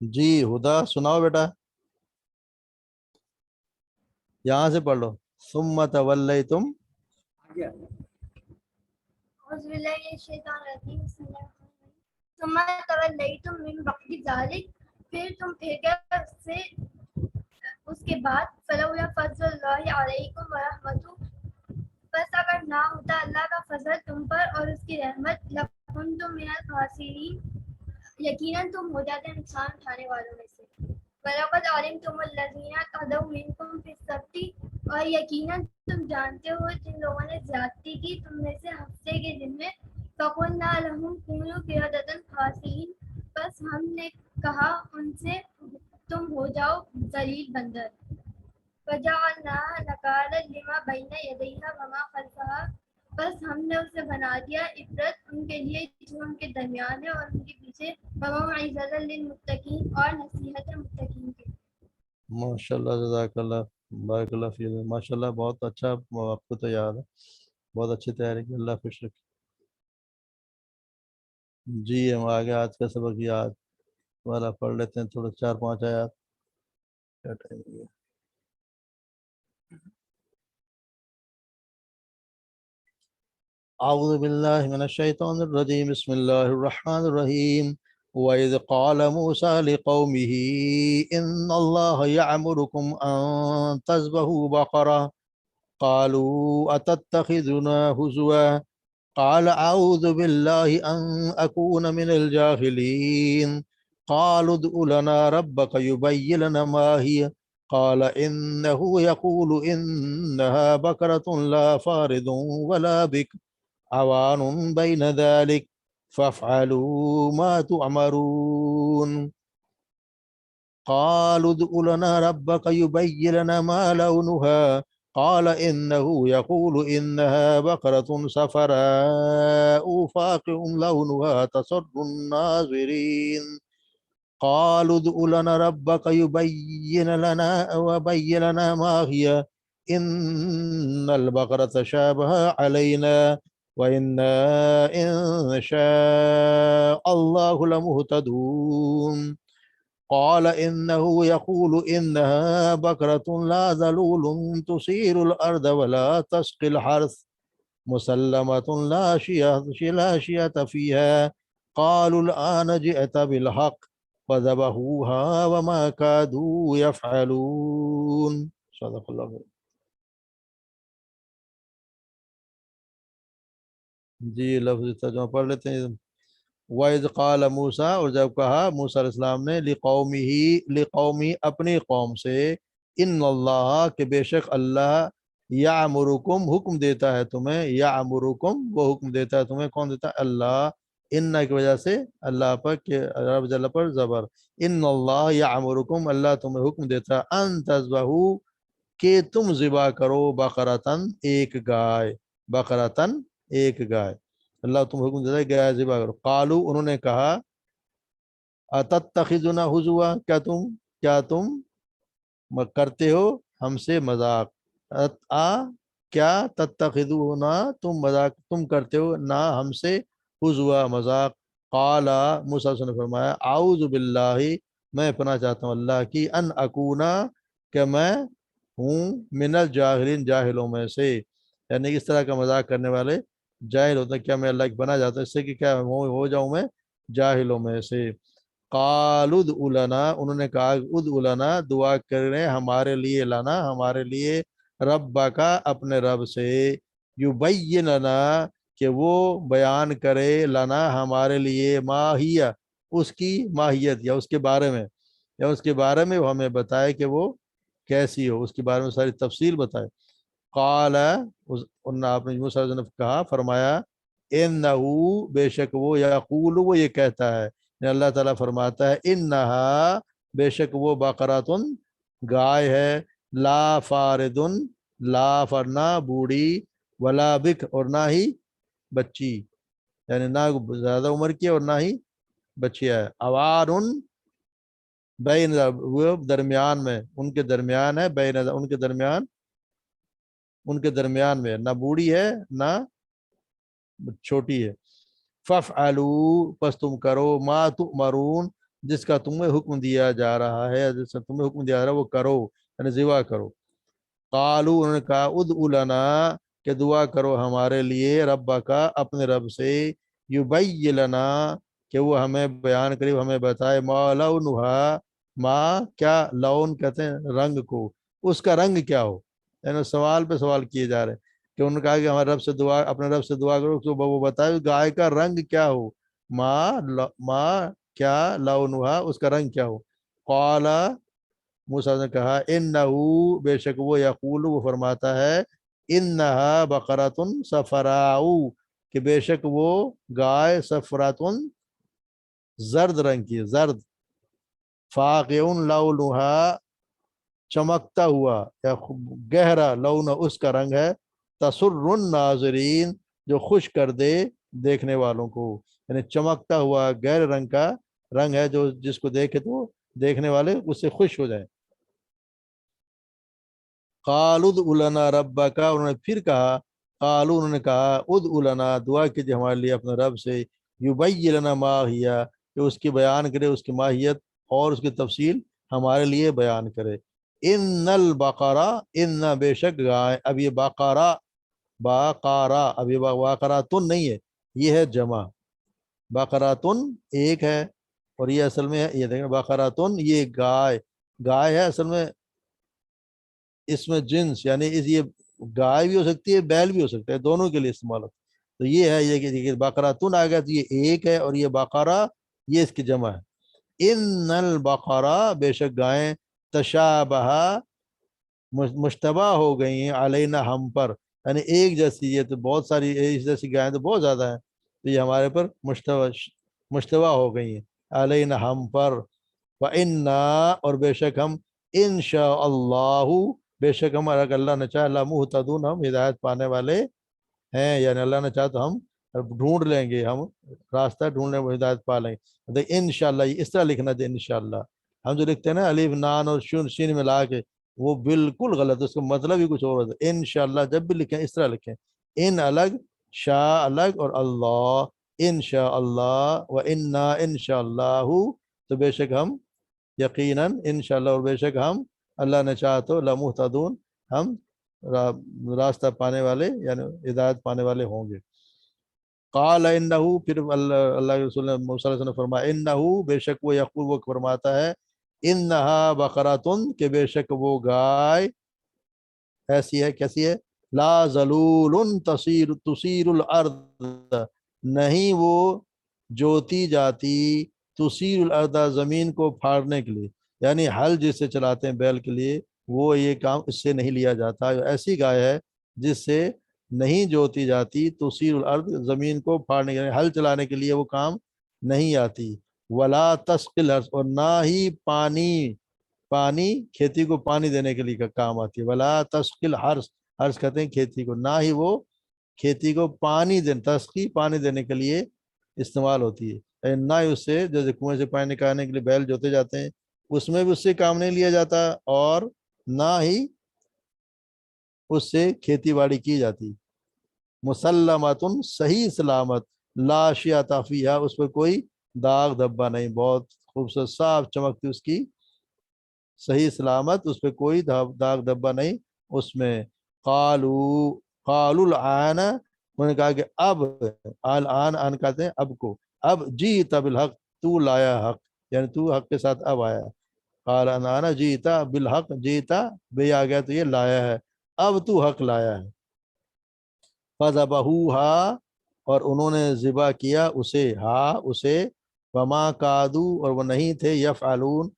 جی ہدا سناؤ بیٹا، یہاں سے پڑھ لو. ثم تولیتم. أعوذ بالله من الشيطان الرجيم بسم الله الرحمن الرحيم ثم تولیتم من بعد ذلك پھر تم پھر گئے اس کے بعد فلولا فضل اللہ علیکم ورحمتہ بس اگر نہ ہوتا اللہ کا فضل تم پر اور اس کی رحمت لکنتم من الخاسرین یقیناً تم ہو جاتے نقصان اٹھانے والوں میں سے. وَلَقَدْ عَلِمْتُمُ الَّذِينَ اعْتَدَوْا مِنْكُمْ فِي السَّبْتِ اور یقیناً تم جانتے ہو جن لوگوں نے زیادتی کی تم میں سے ہفتے کے دن میں. فَقُلْنَا لَهُمْ كُونُوا قِرَدَةً خَاسِئِينَ بس ہم نے کہا ان سے تم ہو جاؤ ذلیل بندر. فَجَعَلْنَاهَا نَكَالًا لِمَا بَيْنَ يَدَيْهَا وَمَا خَلْفَهَا بس ہم نے اسے بنا دیا عبرت ان کے لیے جو ان کے درمیان ہے اور ان کے پیچھے. وَمَوْعِظَةً لِلْمُتَّقِينَ اور نصیحت متقین کے. ماشاء اللہ، جزاک اللہ، بارک اللہ فیک. ماشاء اللہ بہت اچھا، آپ کو تو یاد ہے، بہت اچھی تیاری کی، اللہ خوش رکھے. جی ہم آگے آج کا سبق یاد والا پڑھ لیتے ہیں، تھوڑا 4-5 آیات. کیا ٹائم ہو گیا؟ اعوذ باللہ من الشیطان الرجیم، بسم اللہ الرحمن الرحیم. وَإِذْ قَالَ مُوسَى لِقَوْمِهِ إِنَّ اللَّهَ يَأْمُرُكُمْ أَن تَذْبَحُوا بَقَرَةً قَالُوا أَتَتَّخِذُنَا هُزُوًا قَالَ أَعُوذُ بِاللَّهِ أَنْ أَكُونَ مِنَ الْجَاهِلِينَ قَالُوا ادْعُ لَنَا رَبَّكَ يُبَيِّنْ لَنَا مَا هِيَ قال إنه يقول إنها بقرة لا فارض ولا بكر عوان بين ذلك فافعلوا ما تؤمرون. قالوا ادع لنا ربك يبين لنا ما لونها قال إنه يقول إنها بقرة صفراء فاقع لونها تسر الناظرين. قالوا ادع لنا ربك يبين لنا ما هي إن البقرة شابه علينا وإنا إن شاء الله لمهتدون. قال إنه يقول إنها بقرة لا ذلول تثير الأرض ولا تسقي الحرث مسلمة لا شية فيها. قالوا الآن جئت بالحق فذبحوها وما كادوا يفعلون. صدق اللہ علیہ. جی لفظ ترجمہ پڑھ لیتے ہیں. وَإِذْ قَالَ مُوسَىٰ اور جب کہا موسیٰ علیہ السلام نے لِقَوْمِهِ اپنی قوم سے ان اللہ کہ بے شک اللہ یعمرکم حکم دیتا ہے تمہیں، یعمرکم وہ حکم دیتا ہے تمہیں. کون دیتا ہے؟ اللہ. ان کی وجہ سے اللہ پر کہ رب جل پر زبر. ان اللہ یعمرکم اللہ تمہیں حکم دیتا ہے ان تذبحوا کہ تم ذبح کرو بقرتن ایک گائے، بقرتن ایک گائے. اللہ تم حکم دیتا ہے گائے ذبح کرو. قالو انہوں نے کہا اتتخذنا ہزوا کیا تم کرتے ہو ہم سے مذاق. کیا تتخذونا تم مذاق تم کرتے ہو نہ ہم سے ہزوا مذاق. قال موسیٰ نے فرمایا اعوذ باللہ میں پناہ چاہتا ہوں اللہ کی ان اکونا کہ میں ہوں من الجاہلین جاہلوں میں سے. یعنی اس طرح کا مذاق کرنے والے جاہل ہوتا ہے. کیا میں اللہ کی پناہ چاہتا ہوں اس سے کہ کیا ہو جاؤں میں جاہلوں میں سے. قالوا ادع لنا انہوں نے کہا ادع لنا دعا کریں ہمارے لیے، لنا ہمارے لیے، رب کا اپنے رب سے، یبین لنا کہ وہ بیان کرے، لنا ہمارے لیے، ماہیہ اس کی ماہیت یا اس کے بارے میں، یا اس کے بارے میں وہ ہمیں بتائے کہ وہ کیسی ہو، اس کے بارے میں ساری تفصیل بتائے. قال آپ نے موسیٰ نے کہا فرمایا انہو بے شک وہ یقول وہ یہ کہتا ہے، اللہ تعالیٰ فرماتا ہے انہا بے شک وہ بقراتن گائے ہے، لا فاردن لا فرنا بوڑھی، ولا بک اور نہ ہی بچی، یعنی نہ زیادہ عمر کی اور نہ ہی بچی ہے. اوارن بین وہ درمیان میں ان کے درمیان ہے، بین ان کے درمیان میں، نہ بوڑھی ہے نہ چھوٹی ہے. فَافْعَلُوا پس تم کرو ما تؤمرون جس کا تمہیں حکم دیا جا رہا ہے، جس کا تمہیں حکم دیا جا رہا ہے وہ کرو، یعنی ذبح کرو۔ قالو انہوں نے کہا ادعو لنا کہ دعا کرو ہمارے لیے ربا کا اپنے رب سے، یبین لنا کہ وہ ہمیں بیان کرے، وہ ہمیں بتائے، ما لونہا، ما کیا، لون کہتے ہیں رنگ کو، اس کا رنگ کیا ہو، یعنی سوال پہ سوال کیے جا رہے ہیں کہ انہوں نے کہا کہ ہمارے رب سے دعا، اپنے رب سے دعا کرو تو وہ بتائے گائے کا رنگ کیا ہو، ما کیا، لونہا اس کا رنگ کیا ہو۔ قال موسیٰ نے کہا انہو بے شک وہ، یقول وہ فرماتا ہے، انہا بقرۃ صفراء کہ بے شک وہ گائے صفرۃ زرد رنگ کی، زرد، فاقع لونہا چمکتا ہوا یا گہرا، لون اس کا رنگ ہے، تسر الناظرین جو خوش کر دے دیکھنے والوں کو، یعنی چمکتا ہوا گہرے رنگ کا رنگ ہے جو جس کو دیکھے تو دیکھنے والے اس سے خوش ہو جائیں۔ قالوا ادع لنا ربک، انہوں نے پھر کہا، قالوا انہوں نے کہا ادع لنا دعا کیجیے ہمارے لیے اپنے رب سے، یبین لنا ما ہی کہ اس کی بیان کرے، اس کی ماہیت اور اس کی تفصیل ہمارے لیے بیان کرے۔ ان البقرہ، ان بے شک گائے، اب یہ بقرہ، باقارہ، اب یہ باقراتن نہیں ہے، یہ ہے جمع، بقراتن ایک ہے، اور یہ اصل میں ہے، یہ دیکھیں بقراتن یہ گائے، گائے ہے اصل میں اس میں جنس، یعنی یہ گائے بھی ہو سکتی ہے بیل بھی ہو سکتا ہے، دونوں کے لیے استعمال ہوتا ہے۔ تو یہ ہے یہ کہ بقراتن آ گیا تو یہ ایک ہے، اور یہ بقرہ یہ اس کی جمع ہے۔ ان البقرہ بے شک گائیں، تشابہ مشتبہ ہو گئی ہیں، علینا ہم پر، یعنی ایک جیسی، یہ تو بہت ساری ایک جیسی گائیں تو بہت زیادہ ہیں، تو یہ ہمارے پر مشتبہ ہو گئی ہیں، علینا ہم پر، وَإِنَّا اور بے شک ہم، انشاءاللہ بے شک ہم اگر اللہ نے چاہا، لَمُهْتَدُونَ ہم ہدایت پانے والے ہیں، یعنی اللہ نے چاہا تو ہم ڈھونڈ لیں گے، ہم راستہ ڈھونڈ لیں گے، ہدایت پا لیں گے۔ دیکھ انشاءاللہ یہ اس طرح لکھنا تھا، انشاءاللہ ہم جو لکھتے ہیں نا الف نان اور شین ملا کے، وہ بالکل غلط ہے، اس کا مطلب ہی کچھ اور ہوتا ہے۔ انشاءاللہ جب بھی لکھیں اس طرح لکھیں، ان الگ، شاء الگ، اور اللہ، انشاءاللہ، وَإِنَّا انشاءاللہ تو بے شک ہم، یقیناً انشاءاللہ اور بے شک ہم، اللہ نے چاہا تو لمحتدون ہم راستہ پانے والے یعنی ہدایت پانے والے ہوں گے۔ قال انہو پھر اللہ کے رسول نے موسیٰ علیہ السلام نے فرمایا، انہو بے شک وہ، یقول وہ فرماتا ہے، انہا بقراتن کہ بے شک وہ گائے ایسی ہے، کیسی ہے، لا ذلول تثیر الارض نہیں وہ جوتی جاتی، تثیر الارض زمین کو پھاڑنے کے لیے، یعنی حل جس سے چلاتے ہیں بیل کے لیے وہ یہ کام اس سے نہیں لیا جاتا، ایسی گائے ہے جس سے نہیں جوتی جاتی، تثیر الارض زمین کو پھاڑنے کے لیے، حل چلانے کے لیے وہ کام نہیں آتی، ولا تسقی الارض اور نہ ہی پانی کھیتی کو پانی دینے کے لیے کا کام آتی ہے، ولا تسقی الحرث، حرث کہتے ہیں کھیتی کو، نہ ہی وہ کھیتی کو پانی تسقی پانی دینے کے لیے استعمال ہوتی ہے، نہ ہی اس سے جیسے کنویں سے پانی نکالنے کے لیے بیل جوتے جاتے ہیں اس میں بھی اس سے کام نہیں لیا جاتا، اور نہ ہی اس سے کھیتی باڑی کی جاتی، مسلمۃ صحیح سلامت، لا شیاۃ فیہا اس پر کوئی داغ دھبا نہیں، بہت خوبصورت صاف چمکتی اس کی، صحیح سلامت، اس پہ کوئی داغ دھبا نہیں اس میں۔ قالوا الآن انہوں نے کہا کہ اب، الآن آن کہتے ہیں اب کو، اب جیت بالحق تو لایا حق، یعنی تو حق کے ساتھ اب آیا، قال انا جیتا بالحق، جیتا بے آ گیا تو یہ لایا ہے، اب تو حق لایا ہے، فذبحوها اور انہوں نے ذبح کیا اسے، اسے، وما کادو اور وہ نہیں تھے، یفعلون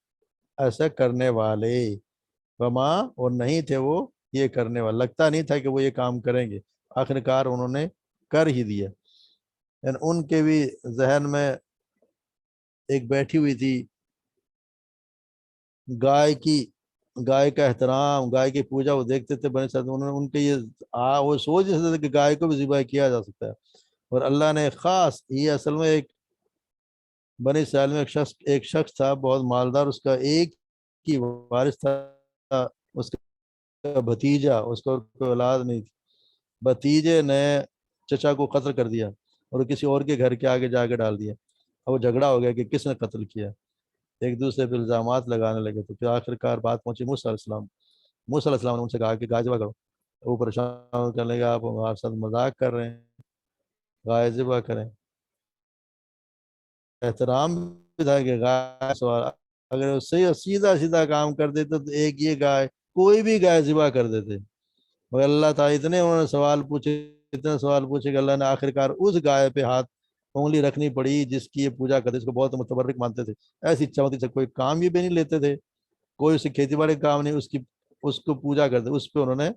ایسا کرنے والے، وما اور نہیں تھے وہ یہ کرنے والے، لگتا نہیں تھا کہ وہ یہ کام کریں گے، آخرکار انہوں نے کر ہی دیا، یعنی ان کے بھی ذہن میں ایک بیٹھی ہوئی تھی گائے کا احترام، گائے کی پوجا، وہ دیکھتے تھے بنی اسرائیل، انہوں نے ان کے یہ وہ سوچ نہیں سکتے کہ گائے کو بھی ذبح کیا جا سکتا ہے، اور اللہ نے خاص، یہ اصل میں ایک بنی اسرائیل میں ایک شخص تھا بہت مالدار، اس کا ایک ہی وارث تھا، اس کا بھتیجا، اس کو کوئی اولاد نہیں تھی، بھتیجے نے چچا کو قتل کر دیا اور کسی اور کے گھر کے آگے جا کے ڈال دیا، اور وہ جھگڑا ہو گیا کہ کس نے قتل کیا، ایک دوسرے پہ الزامات لگانے لگے، تو پھر آخر کار بات پہنچی موسیٰ علیہ السلام. موسیٰ علیہ السلام نے ان سے کہا کہ گائے ذبح کرو. وہ پریشان کرنے لگے، آپ ہمارے ساتھ مذاق کر رہے ہیں، گائے ذبح کریں. احترام بھی تھا کہ گائے سوال، اگر صحیح سیدھا سیدھا کام کر دیتے تو ایک یہ گائے کوئی بھی گائے ذبح کر دیتے، مگر اللہ تعالیٰ اتنے انہوں نے سوال پوچھے، اتنے سوال پوچھے کہ اللہ نے آخرکار اس گائے پہ ہاتھ انگلی رکھنی پڑی جس کی یہ پوجا کرتے، اس کو بہت متبرک مانتے تھے. ایسی چمتی سے کوئی کام یہ بھی نہیں لیتے تھے، کوئی اس کی کھیتی باڑی کا کام نہیں، اس کو پوجا کرتے، اس پہ انہوں نے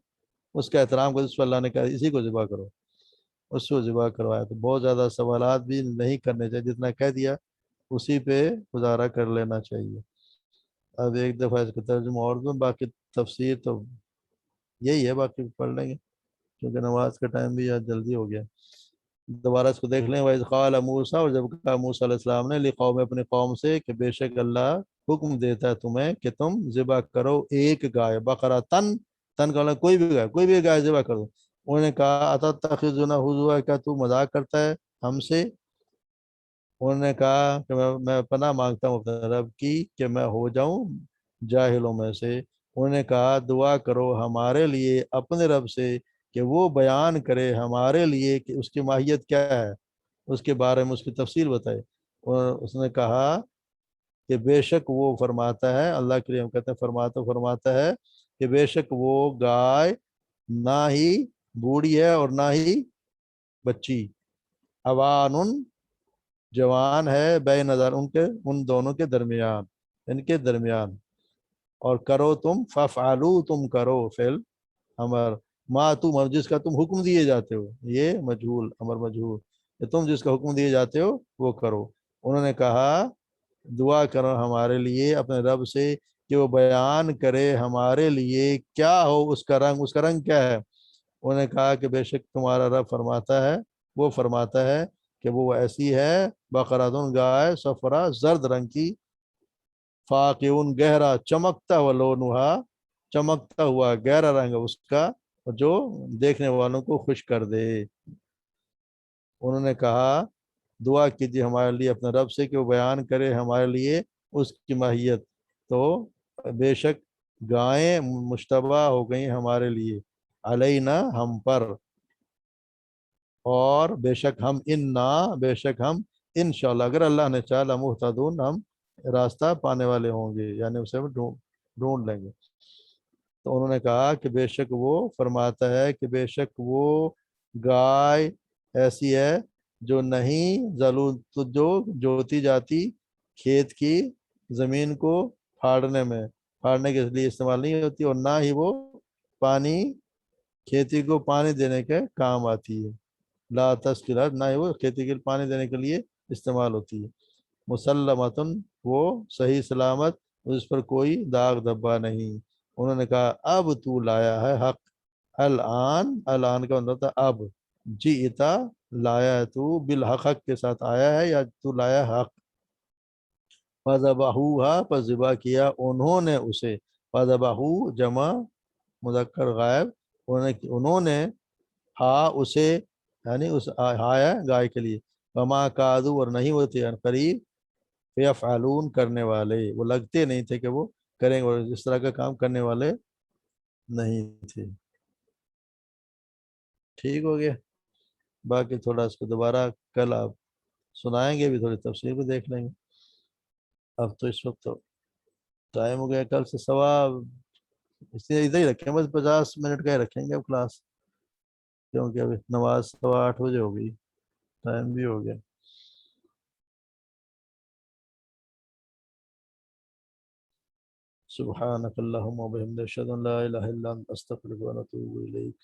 اس کا احترام کرتے، اس پہ اللہ نے کہا اسی کو ذبح کرو، اس کو ذبح کروایا. تو بہت زیادہ سوالات بھی نہیں کرنے چاہیے، جتنا کہہ دیا اسی پہ گزارا کر لینا چاہیے. اب ایک دفعہ اس کا ترجمہ اور دوں، باقی تفسیر تو یہی ہے، باقی پڑھ لیں گے کیونکہ نماز کا ٹائم بھی آج جلدی ہو گیا. دوبارہ اس کو دیکھ لیں. وَإِذْ قَالَ مُوسَىٰ، اور جب کہا موسیٰ علیہ السلام نے لِقَوْمِ، اپنی قوم سے، کہ بے شک اللہ حکم دیتا ہے تمہیں کہ تم ذبح کرو ایک گائے، بقرہ تن کا مطلب کوئی بھی گائے ذبح کرو. انہوں نے کہا اتتخذنا ہزوا، کیا تو مذاق کرتا ہے ہم سے؟ انہوں نے کہا کہ میں پناہ مانگتا ہوں اپنے رب کی کہ میں ہو جاؤں جاہلوں میں سے. انہوں نے کہا دعا کرو ہمارے لیے اپنے رب سے کہ وہ بیان کرے ہمارے لیے کہ اس کی ماہیت کیا ہے، اس کے بارے میں اس کی تفصیل بتائے. اور اس نے کہا کہ بے شک وہ فرماتا ہے، اللہ کے لیے ہم کہتے ہیں فرماتا ہے کہ بے شک وہ گائے نہ ہی بوڑھی ہے اور نہ ہی بچی، اوان جوان ہے، بے نظر ان دونوں کے درمیان، ان کے درمیان. اور کرو تم، ففعلو تم کرو، فعل امر، ما تم جس کا تم حکم دیے جاتے ہو، یہ مجہول، امر مجہول، کہ تم جس کا حکم دیے جاتے ہو وہ کرو. انہوں نے کہا دعا کرو ہمارے لیے اپنے رب سے کہ وہ بیان کرے ہمارے لیے کیا ہو اس کا رنگ کیا ہے. انہوں نے کہا کہ بے شک تمہارا رب فرماتا ہے، وہ فرماتا ہے کہ وہ ایسی ہے، بقرۃ گائے، صفرا زرد رنگ کی، فاقعون گہرا، چمکتا ہوا، لونہا چمکتا ہوا گہرا رنگ اس کا، جو دیکھنے والوں کو خوش کر دے. انہوں نے کہا دعا کیجیے ہمارے لیے اپنے رب سے کہ وہ بیان کرے ہمارے لیے اس کی ماہیت. تو بے شک گائیں مشتبہ ہو گئیں ہمارے لیے، علینا ہم پر، اور بے شک ہم بے شک ہم انشاءاللہ اگر اللہ نے چاہا محتدون، ہم راستہ پانے والے ہوں گے، یعنی اسے ہم ڈھونڈ لیں گے. تو انہوں نے کہا کہ بے شک وہ فرماتا ہے کہ بے شک وہ گائے ایسی ہے جو نہیں جو جوتی جاتی کھیت کی زمین کو پھاڑنے کے لیے استعمال نہیں ہوتی، اور نہ ہی وہ پانی کھیتی کو پانی دینے کے کام آتی ہے. لا تسقیلات، نہ ہی وہ کھیتی کے پانی دینے کے لیے استعمال ہوتی ہے. مسلمتن، وہ صحیح سلامت، اس پر کوئی داغ دھبا نہیں. انہوں نے کہا اب تو لایا ہے حق، الان کا مطلب تھا اب، جیتا لایا ہے تو، بالحق، حق کے ساتھ آیا ہے، یا تو لایا حق. فذبحوها، پس ذبح کیا انہوں نے اسے. فذبحو جمع مذکر غائب، انہوں نے اسے، یعنی اس ہے گائے کے لیے، وما کادو، اور نہیں ہوتے ان قریب، یفعلون کرنے والے، وہ لگتے نہیں تھے کہ وہ کریں گے، اور اس طرح کا کام کرنے والے نہیں تھے. ٹھیک ہو گیا. باقی تھوڑا اس کو دوبارہ کل آپ سنائیں گے بھی، تھوڑی تفسیر بھی دیکھ لیں گے. اب تو اس وقت تو ٹائم ہو گیا، کل سے اس لیے ادھر ہی رکھیں، بس 50 منٹ کا ہی رکھیں گے اب کلاس، کیونکہ ابھی نماز 8:15 بجے ہو گئی، ٹائم بھی ہو گیا. سبحانك اللهم وبحمدك اشهد ان لا اله الا انت استغفرك واتوب اليك.